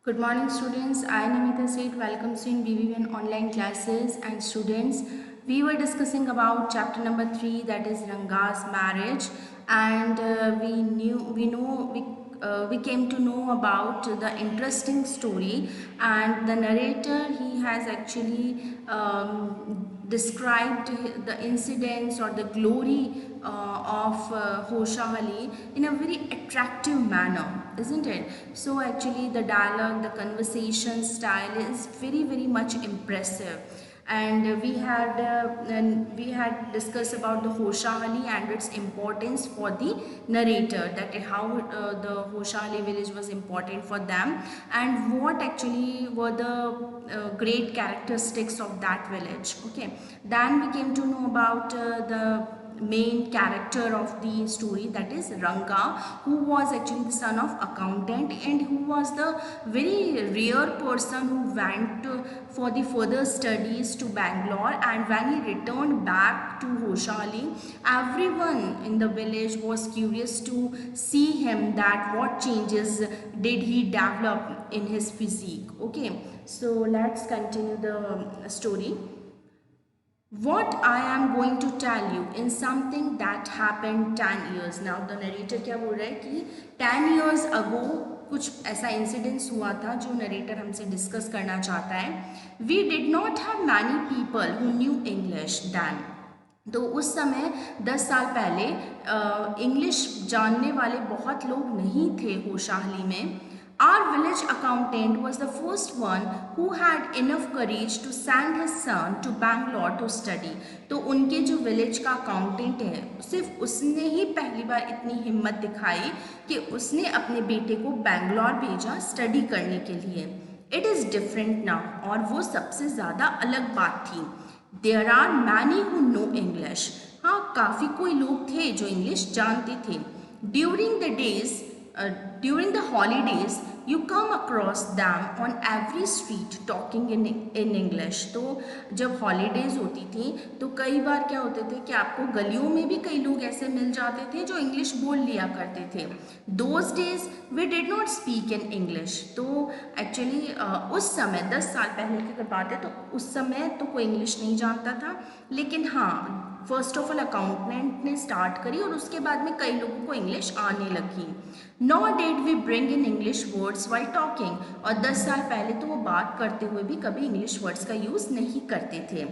Good morning, students. I, Namita Seth, welcomes you in BB1 online classes. And students, we were discussing about chapter number 3, that is Ranga's marriage, and we came to know about the interesting story, and the narrator he has actually described the incidents or the glory of Hosha Ali in a very attractive manner, isn't it? So actually the dialogue, the conversation style is very much impressive. And we had discussed about the Hosha Ali and its importance for the narrator, that how the Hosha Ali village was important for them, and what actually were the great characteristics of that village. Okay, then we came to know about the main character of the story, that is Ranga, who was actually the son of accountant and who was the very rare person who went for the further studies to Bangalore. And when he returned back to Hosha Ali, everyone in the village was curious to see him, that what changes did he develop in his physique. Okay, so let's continue the story. What I am going to tell you in something that happened 10 years. Now the narrator क्या बोल रहा है कि 10 years ago कुछ ऐसा incidence हुआ था जो नरेटर हमसे डिस्कस करना चाहता है. We did not have many people who knew English then. तो उस समय 10 साल पहले इंग्लिश जानने वाले बहुत लोग नहीं थे होशाहली में. Our village accountant was the first one who had enough courage to send his son to Bangalore to study. तो उनके जो विलेज का अकाउंटेंट है, सिर्फ उसने ही पहली बार इतनी हिम्मत दिखाई कि उसने अपने बेटे को बैंगलोर भेजा स्टडी करने के लिए. इट इज़ डिफरेंट नाउ, और वो सबसे ज़्यादा अलग बात थी. There are many who know English. हाँ, काफ़ी कोई लोग थे जो इंग्लिश जानते थे. During the holidays, you come across them on every street talking in English. तो जब हॉलीडेज होती थी तो कई बार क्या होते थे कि आपको गलियों में भी कई लोग ऐसे मिल जाते थे जो इंग्लिश बोल लिया करते थे. Those days we did not speak in English. तो एक्चुअली उस समय 10 साल पहले की अगर बात है तो उस समय तो कोई इंग्लिश नहीं जानता था, लेकिन हाँ, फर्स्ट ऑफ ऑल अकाउंटेंट ने स्टार्ट करी और उसके बाद में कई लोगों को इंग्लिश आने लगी. Not did we bring in English words while talking. और 10 साल पहले तो वो बात करते हुए भी कभी इंग्लिश वर्ड्स का यूज़ नहीं करते थे.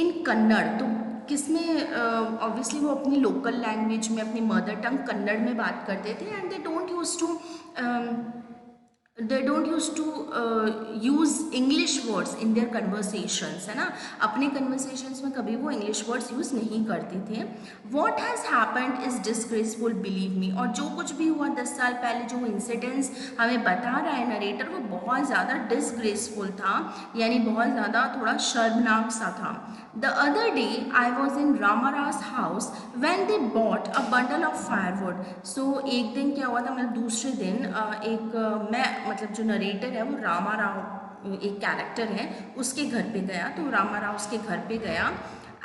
इन कन्नड़, तो किसमें ऑब्वियसली वो अपनी लोकल लैंग्वेज में, अपनी मदर टंग कन्नड़ में बात करते थे. And they don't used to use English words in their conversations, है ना. अपने conversations में कभी वो English words use नहीं करते थे. What has happened is disgraceful, believe me. और जो कुछ भी हुआ 10 साल पहले, जो इंसिडेंट्स हमें बता रहा है नरेटर, वो बहुत ज़्यादा डिसग्रेसफुल था, यानी बहुत ज़्यादा थोड़ा शर्मनाक सा था. The other day I was in Ramara's house when they bought a bundle of firewood. So एक दिन क्या हुआ था, मतलब दूसरे दिन मैं मतलब जो नरेटर है वो रामा राव एक कैरेक्टर है, उसके घर पे गया. तो रामा राव उसके घर पे गया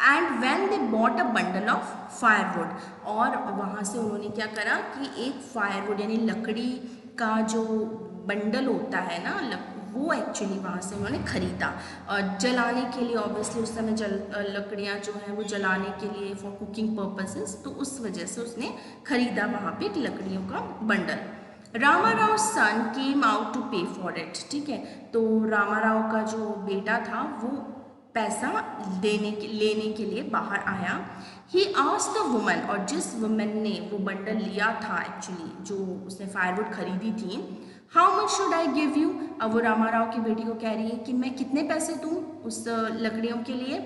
and when they bought a bundle of firewood. और वहाँ से उन्होंने क्या करा कि एक फायरवुड यानी लकड़ी का जो बंडल होता है ना, वो एक्चुअली वहाँ से उन्होंने ख़रीदा और जलाने के लिए. ऑब्वियसली उस समय लकड़ियाँ जो हैं वो जलाने के लिए फॉर कुकिंग पर्पसेस, तो उस वजह से उसने ख़रीदा वहाँ पे एक लकड़ियों का bundle. Ramarao son came out to pay for it. ठीक है, तो रामाराव का जो बेटा था वो पैसा लेने के लिए बाहर आया. ही आस्क्ड द वुमन, और जिस वुमन ने वो बंडल लिया था एक्चुअली, जो उसने फायरवुड खरीदी थी, how much should I give you. अब वो रामाराव की बेटी को कह रही है कि मैं कितने पैसे दूँ उस लकड़ियों के लिए.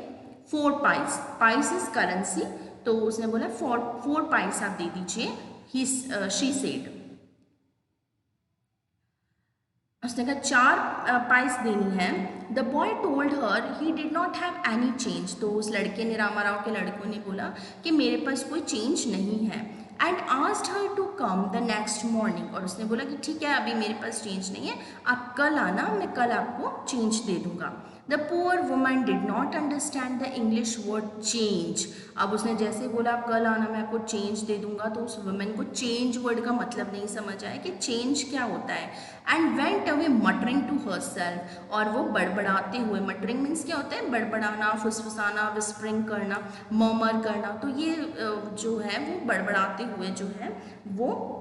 4 पाइस. पाइस इज करेंसी, तो उसने बोला 4 पाइस आप दे दीजिए. शी सेड, उसने कहा 4 पाइस देनी है. The boy told her he did not have any change. तो उस लड़के ने, रामाराव के लड़कों ने बोला कि मेरे पास कोई चेंज नहीं है. And asked her to come the next morning. और उसने बोला कि ठीक है, अभी मेरे पास चेंज नहीं है, आप कल आना, मैं कल आपको चेंज दे दूँगा. The poor woman did not understand the English word change. अब उसने जैसे बोला आप कल आना, मैं आपको चेंज दे दूंगा, तो उस वुमेन को चेंज वर्ड का मतलब नहीं समझ आया कि चेंज क्या होता है। And went away muttering to herself, और वो बड़बड़ाते हुए, मटरिंग मीन्स क्या होता है, बड़बड़ाना, फुसफुसाना, विस्परिंग करना, मर्मर करना, तो ये जो है वो बड़बड़ाते हुए जो है वो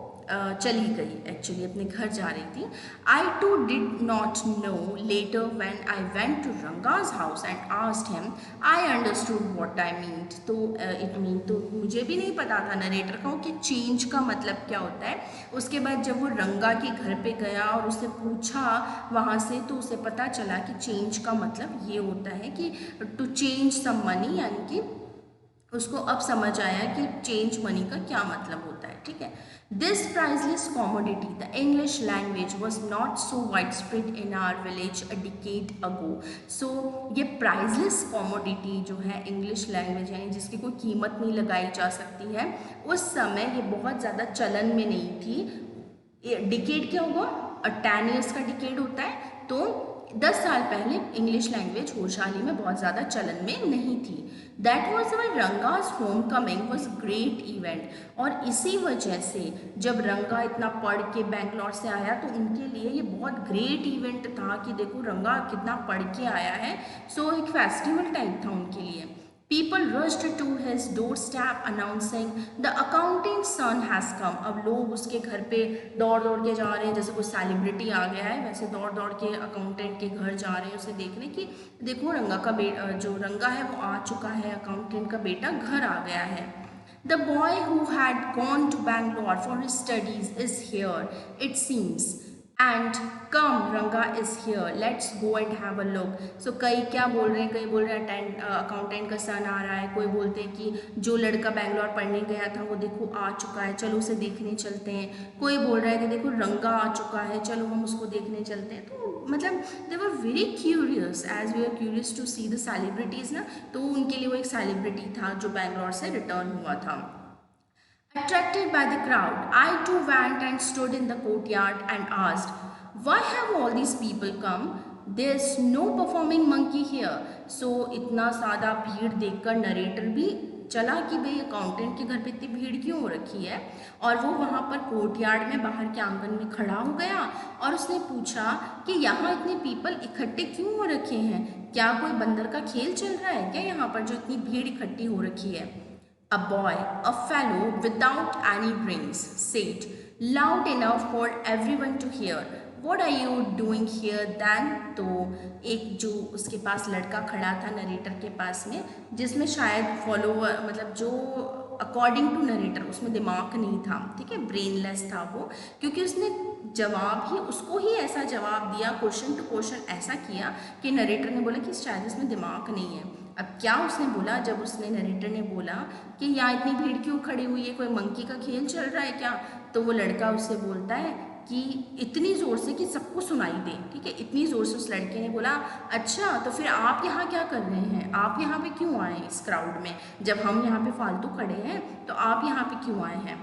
चली गई, एक्चुअली अपने घर जा रही थी। I too did not know later when I went to Ranga's house and asked him, I understood what I mean. तो इट मीन, तो मुझे भी नहीं पता था नरेटर को कि चेंज का मतलब क्या होता है। उसके बाद जब वो रंगा के घर पे गया और उससे पूछा वहाँ से, तो उसे पता चला कि चेंज का मतलब ये होता है कि टू चेंज सम मनी, यानी कि उसको अब समझ आया कि चेंज मनी का क्या मतलब होता है। ठीक है, this priceless commodity the English language was not so wide spread in our village a decade ago. So ये प्राइसलेस कॉमोडिटी जो है इंग्लिश लैंग्वेज, यानी जिसकी कोई कीमत नहीं लगाई जा सकती है, उस समय ये बहुत ज़्यादा चलन में नहीं थी। डिकेड क्या होगा, 10 ईयर्स का डिकेड होता है, तो 10 साल पहले इंग्लिश लैंग्वेज होशाली में बहुत ज़्यादा चलन में नहीं थी। That was why Ranga's homecoming was great event, और इसी वजह से जब रंगा इतना पढ़ के बेंगलोर से आया तो उनके लिए ये बहुत ग्रेट इवेंट था कि देखो रंगा कितना पढ़ के आया है। सो एक फेस्टिवल टाइप था उनके लिए। People rushed to his doorstep announcing the accountant son has come। अब लोग उसके घर पे दौड़ दौड़ के जा रहे हैं, जैसे कोई सेलिब्रिटी आ गया है वैसे दौड़ दौड़ के अकाउंटेंट के घर जा रहे हैं उसे देखने की, देखो रंगा का जो रंगा है वो आ चुका है, अकाउंटेंट का बेटा घर आ गया है। The boy who had gone to Bangalore for his studies is here, it seems. And कम रंगा is here, let's go and have a look. So कई क्या बोल रहे हैं, कई बोल रहे हैं अकाउंटेंट का सन आ रहा है, कोई बोलते हैं कि जो लड़का बेंगलोर पढ़ने गया था वो देखो आ चुका है, चलो उसे देखने चलते हैं। कोई बोल रहा है कि देखो रंगा आ चुका है, चलो हम उसको देखने चलते हैं। तो मतलब they were very curious, as we are curious to see the celebrities ना, तो उनके लिए वो एक सेलिब्रिटी था जो बेंगलोर से रिटर्न हुआ था। Attracted by the crowd, I too went and stood in the courtyard and asked, why have all these people come? There's no performing monkey here. So इतना सादा भीड़ देखकर नरेटर भी चला कि भाई अकाउंटेंट के घर पे इतनी भीड़ क्यों हो रखी है, और वो वहाँ पर कोर्टयार्ड में बाहर के आंगन में खड़ा हो गया और उसने पूछा कि यहाँ इतने पीपल इकट्ठे क्यों हो रखे हैं, क्या कोई बंदर का खेल चल रहा है क्या यहाँ पर जो इतनी भीड़ इकट्ठी हो रखी है। A boy, a fellow without any brains, said, loud enough for everyone to hear, what are you doing here then? तो एक जो उसके पास लड़का खड़ा था नरेटर के पास में, जिसमें शायद फॉलोवर मतलब जो अकॉर्डिंग टू नरेटर उसमें दिमाग नहीं था, ठीक है, ब्रेनलेस था वो, क्योंकि उसने जवाब ही उसको ही ऐसा जवाब दिया, क्वेश्चन टू क्वेश्चन ऐसा किया कि नरेटर ने बोला कि शायद इसमें दिमाग नहीं है। अब क्या उसने बोला, जब उसने नरेटर ने बोला कि यहाँ इतनी भीड़ क्यों खड़ी हुई है, कोई मंकी का खेल चल रहा है क्या, तो वो लड़का उससे बोलता है कि इतनी ज़ोर से कि सबको सुनाई दे, ठीक है, इतनी ज़ोर से उस लड़के ने बोला, अच्छा तो फिर आप यहाँ क्या कर रहे हैं, आप यहाँ पे क्यों आए हैं इस क्राउड में, जब हम यहाँ पे फालतू खड़े हैं तो आप यहाँ पे क्यों आए हैं।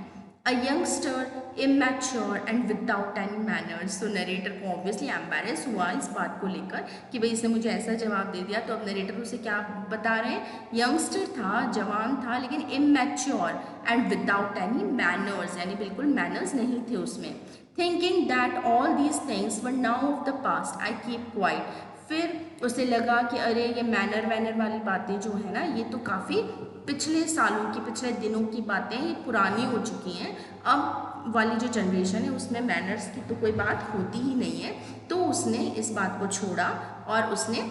A youngster, immature and without any manners। तो नरेटर को ऑब्वियसली एम्बेरस हुआ इस बात को लेकर कि भाई इसने मुझे ऐसा जवाब दे दिया। तो अब नरेटर उसे क्या बता रहे हैं, यंगस्टर था, जवान था, लेकिन immature and without any manners, यानी बिल्कुल मैनर्स नहीं थे उसमें। Thinking that all these things were now of the past I keep quiet. फिर उसे लगा कि अरे ये मैनर वैनर वाली बातें जो है ना, ये तो काफ़ी पिछले सालों की, पिछले दिनों की बातें, ये पुरानी हो चुकी हैं, अब वाली जो जनरेशन है उसमें मैनर्स की तो कोई बात होती ही नहीं है। तो उसने इस बात को छोड़ा और उसने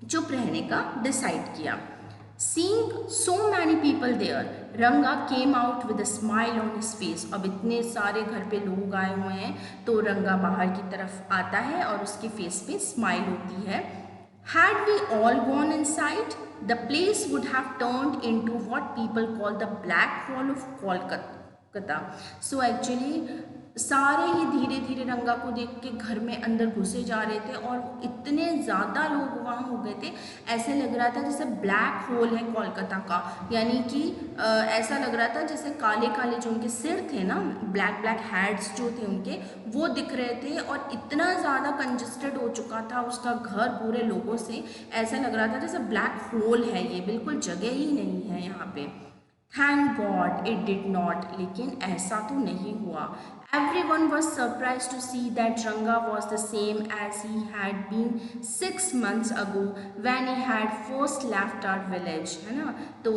चुप रहने का डिसाइड किया। Seeing so many people there, रंगा came out with a smile on his face। अब इतने सारे घर पे लोग आए हुए हैं तो रंगा बाहर की तरफ आता है और उसके फेस पे स्माइल होती है। Had we all gone inside, the place would have turned into what people call the Black Hole of Kolkata। So actually सारे ही धीरे धीरे रंगा को देख के घर में अंदर घुसे जा रहे थे और वो इतने ज़्यादा लोग वहाँ हो गए थे, ऐसे लग रहा था जैसे ब्लैक होल है कोलकाता का, यानी कि ऐसा लग रहा था जैसे काले काले जो उनके सिर थे ना, ब्लैक ब्लैक हेड्स जो थे उनके, वो दिख रहे थे और इतना ज़्यादा कंजस्टेड हो चुका था उसका घर पूरे लोगों से, ऐसा लग रहा था जैसे ब्लैक होल है, ये बिल्कुल जगह ही नहीं है यहाँ पे। Thank God it did not, लेकिन ऐसा तो नहीं हुआ। Everyone was surprised to see that Ranga was the same as he had been 6 months ago when he had first left our village, है ना। तो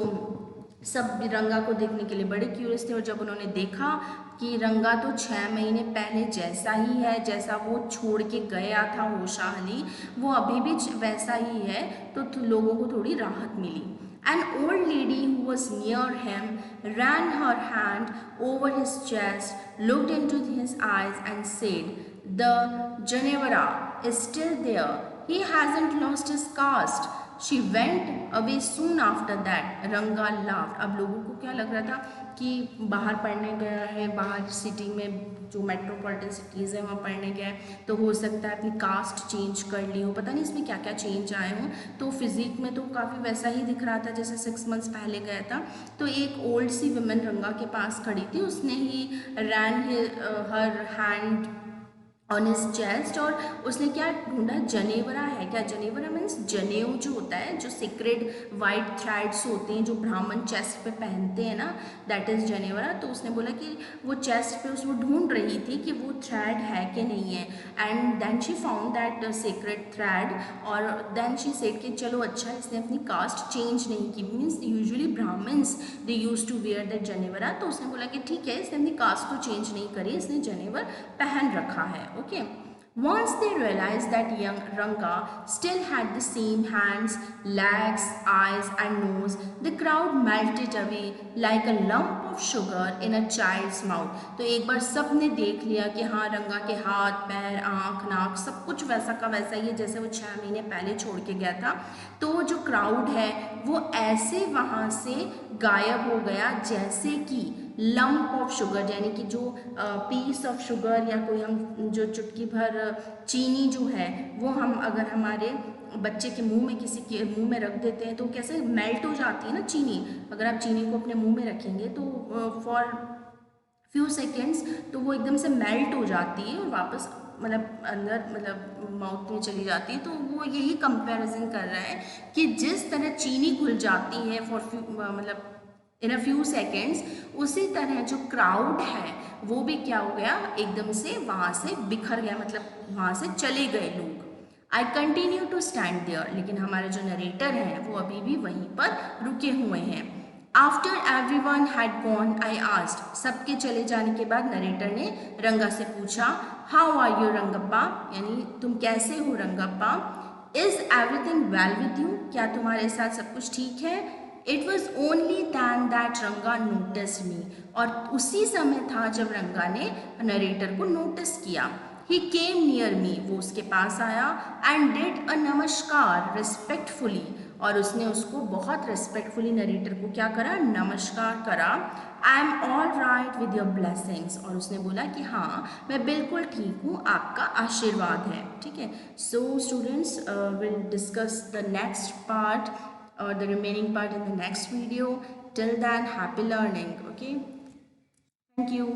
सब रंगा को देखने के लिए बड़े क्यूरियस थे और जब उन्होंने देखा कि रंगा तो 6 महीने पहले जैसा ही है, जैसा वो छोड़ के गया था होशाहली, वो अभी भी वैसा ही है, तो लोगों को थोड़ी राहत मिली। An old lady who was near him ran her hand over his chest, looked into his eyes, and said, "The Janevara is still there. He hasn't lost his caste." She went away soon after that. Ranga laughed. अब लोगों को क्या लग रहा था कि बाहर पढ़ने गया है, बाहर सिटी में जो मेट्रोपॉलिटन सिटीज़ है वहाँ पढ़ने गया है, तो हो सकता है अपनी कास्ट चेंज कर ली हो, पता नहीं इसमें क्या क्या चेंज आए हों। तो फिजिक में तो काफ़ी वैसा ही दिख रहा था जैसे 6 मंथ्स पहले गया था। तो एक ओल्ड सी वुमेन रंगा के पास खड़ी थी, उसने ही ran her hand on his chest, और उसने क्या ढूंढा, जनेवरा है क्या। जनेवरा मीन्स जनेऊ जो होता है, जो सीक्रेट वाइट थ्रेड्स होते हैं जो ब्राह्मण चेस्ट पे पहनते हैं ना, दैट इज जनेवरा। तो उसने बोला कि वो चेस्ट पे वो ढूंढ रही थी कि वो थ्रेड है कि नहीं है, and then she found that secret thread, और देन शी सेड कि चलो अच्छा इसने अपनी कास्ट चेंज नहीं की, means usually Brahmins they use to wear that जनेवरा। तो उसने बोला कि ठीक है इसने अपनी कास्ट तो चेंज नहीं करी, इसने जनेवर पहन रखा है। Okay. Once they realized that young Ranga still had the same hands, legs, eyes and nose, the crowd melted away like a lump of sugar in a child's mouth. तो एक बार सब ने देख लिया कि हाँ रंगा के हाथ पैर आँख नाक सब कुछ वैसा का वैसा ही है जैसे वो 6 महीने पहले छोड़ के गया था। तो जो क्राउड है वो ऐसे वहाँ से गायब हो गया जैसे कि लम्प ऑफ शुगर, यानी कि जो पीस ऑफ शुगर या कोई हम जो चुटकी भर चीनी जो है वो हम अगर हमारे बच्चे के मुंह में किसी के मुंह में रख देते हैं तो कैसे मेल्ट हो जाती है ना चीनी। अगर आप चीनी को अपने मुंह में रखेंगे तो फॉर फ्यू सेकेंड्स तो वो एकदम से मेल्ट हो जाती है और वापस मतलब अंदर मतलब माउथ में चली जाती है। तो वो यही कंपैरिजन कर रहा है कि जिस तरह चीनी घुल जाती है फॉर मतलब इन अ फ्यू सेकेंड्स, उसी तरह जो क्राउड है वो भी क्या हो गया, एकदम से वहाँ से बिखर गया, मतलब वहाँ से चले गए लोग। I continue to stand there, लेकिन हमारे जो नरेटर हैं वो अभी भी वहीं पर रुके हुए हैं। After every one had gone I asked, सबके चले जाने के बाद नरेटर ने रंगा से पूछा, हाउ आर यू रंगप्पा, यानी तुम कैसे हो Rangappa. Is everything well with you, क्या तुम्हारे साथ सब कुछ ठीक है। It was only then that Ranga notice me, और उसी समय था जब रंगा ने नरेटर को नोटिस किया। ही केम नियर मी, वो उसके पास आया, एंड डिड अ नमस्कार रिस्पेक्टफुली, और उसने उसको बहुत रिस्पेक्टफुली नरेटर को क्या करा, नमस्कार करा। I am all right with your blessings, और उसने बोला कि हाँ मैं बिल्कुल ठीक हूँ, आपका आशीर्वाद है। ठीक है, so students will discuss the next part or the remaining part in the next video. Till then, happy learning. Okay, thank you.